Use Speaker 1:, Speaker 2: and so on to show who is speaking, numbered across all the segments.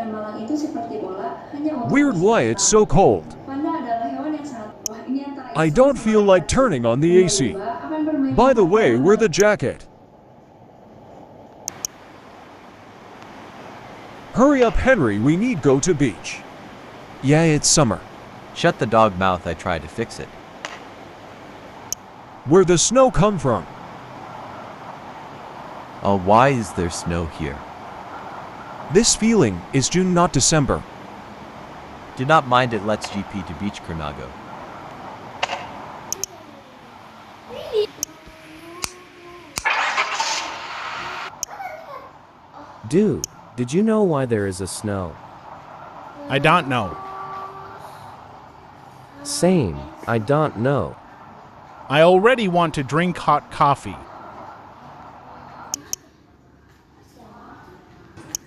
Speaker 1: ikan malang itu seperti bola, hanya untuk
Speaker 2: Weird why it's so cold.
Speaker 1: Panda adalah hewan yang sangat. Wah, ini antara
Speaker 2: I don't feel like turning on the AC.
Speaker 1: akan bermain.
Speaker 2: By the way, wear the jacket. Hurry up, Henry, we need go to beach. Yeah, it's summer.
Speaker 3: Shut the dog mouth, I tried to fix it.
Speaker 2: Where the snow come from?
Speaker 3: Oh, why is there snow here?
Speaker 2: This feeling is June, not December.
Speaker 3: Do not mind it, let's GP to Beach Carnago.
Speaker 4: Dude, did you know why there is a snow?
Speaker 5: I don't know.
Speaker 4: Same, I don't know.
Speaker 5: I already want to drink hot coffee.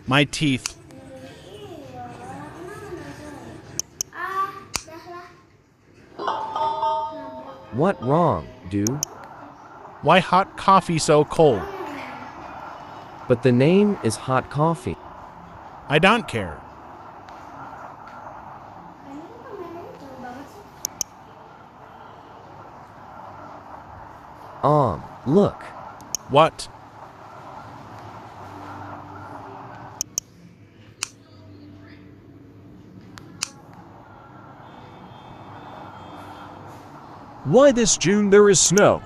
Speaker 5: My teeth.
Speaker 4: What wrong, dude?
Speaker 5: Why hot coffee so cold?
Speaker 4: But the name is hot coffee.
Speaker 5: I don't care.
Speaker 4: Look.
Speaker 5: What?
Speaker 2: Why this June there is snow?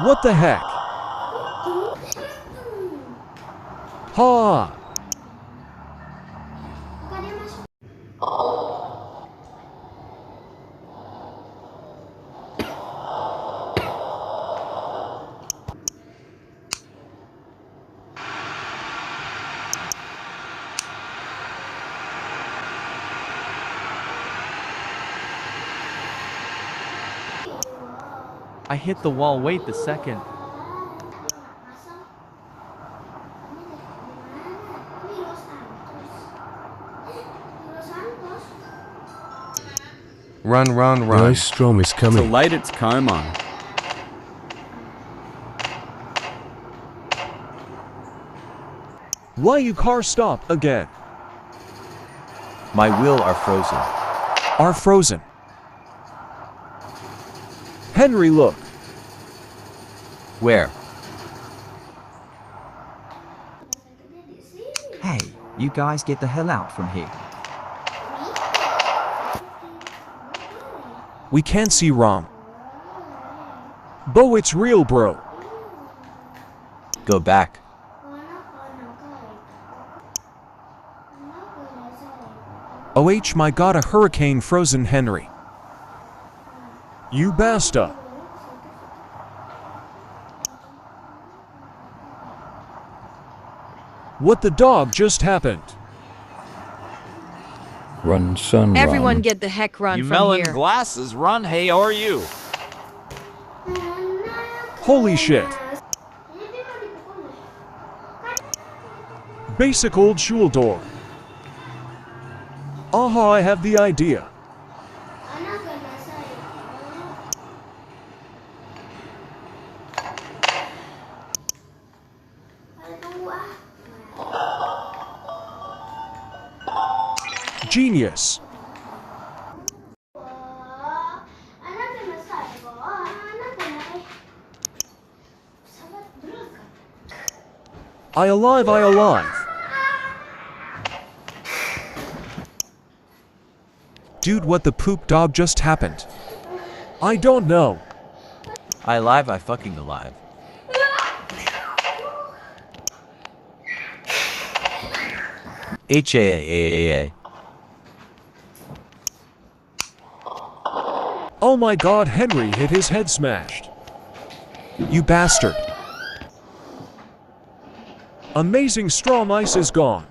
Speaker 2: What the heck? Ha!
Speaker 3: I hit the wall, wait a second.
Speaker 4: Run, run,
Speaker 6: The
Speaker 4: run.
Speaker 6: ice storm is
Speaker 7: To
Speaker 6: coming.
Speaker 7: light its coma.
Speaker 2: Why you car stop again?
Speaker 3: My wheels are frozen.
Speaker 2: Are frozen. Henry, look.
Speaker 3: Where?
Speaker 8: Hey, you guys get the hell out from here.
Speaker 2: We can't see Rom. Bo, it's real, bro.
Speaker 3: Go back.
Speaker 2: OH my god, a hurricane frozen Henry. You basta. What the dog just happened?
Speaker 6: Run, son,
Speaker 9: Everyone
Speaker 6: run.
Speaker 9: get the heck run
Speaker 10: You
Speaker 9: from
Speaker 10: melon
Speaker 9: here.
Speaker 10: glasses, run, hey, are you?
Speaker 2: Holy shit. Basic old shul door. Aha, I have the idea. Genius. I alive, I alive. Dude, what the poop dog just happened? I don't know.
Speaker 3: I alive, I fucking alive. H-A-A-A-A.
Speaker 2: Oh my god, Henry hit his head smashed. You bastard. Amazing Strom ice is gone.